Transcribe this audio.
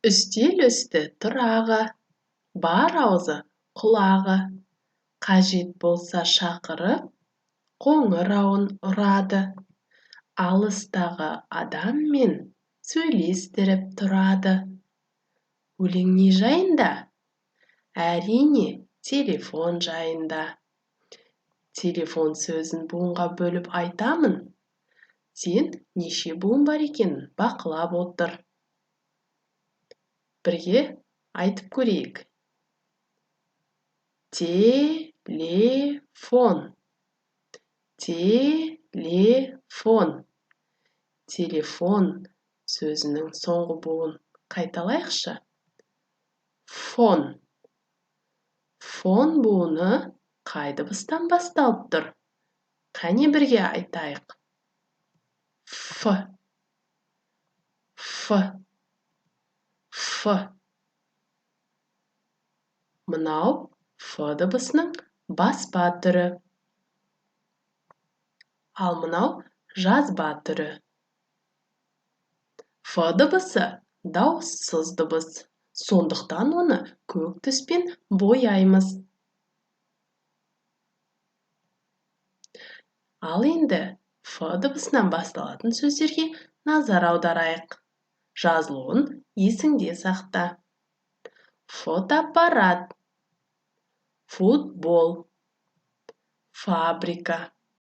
Үстел үсті тұрағы, бар аузы құлағы, қажет болса шақырып, қоңырауын ұрады. Алыстағы адаммен сөйлестіріп тұрады. Өлең не жайында? Әрине, телефон жайында. Телефон сөзін буынға бөліп айтамын. Сен неше буын бар екенін бақылап отыр. Бірге айтып көрейік. Телефон. Телефон. Телефон сөзінің соңғы буын қайталайықшы. Фон. Фон буыны қай дыбыстан басталып тұр? Қане бірге айтайық. Ф. Ф. Ф. Мынау Ф дыбысының баспа түрі. Ал мынау жазба түрі. Ф дыбысы дауыссыз дыбыс. Сондықтан оны көк түспен бояймыз. Ал енді Ф дыбысынан басталатын сөздерге назар аударайық. Жазылуын есіңде сақта. Фотоаппарат, футбол, фабрика,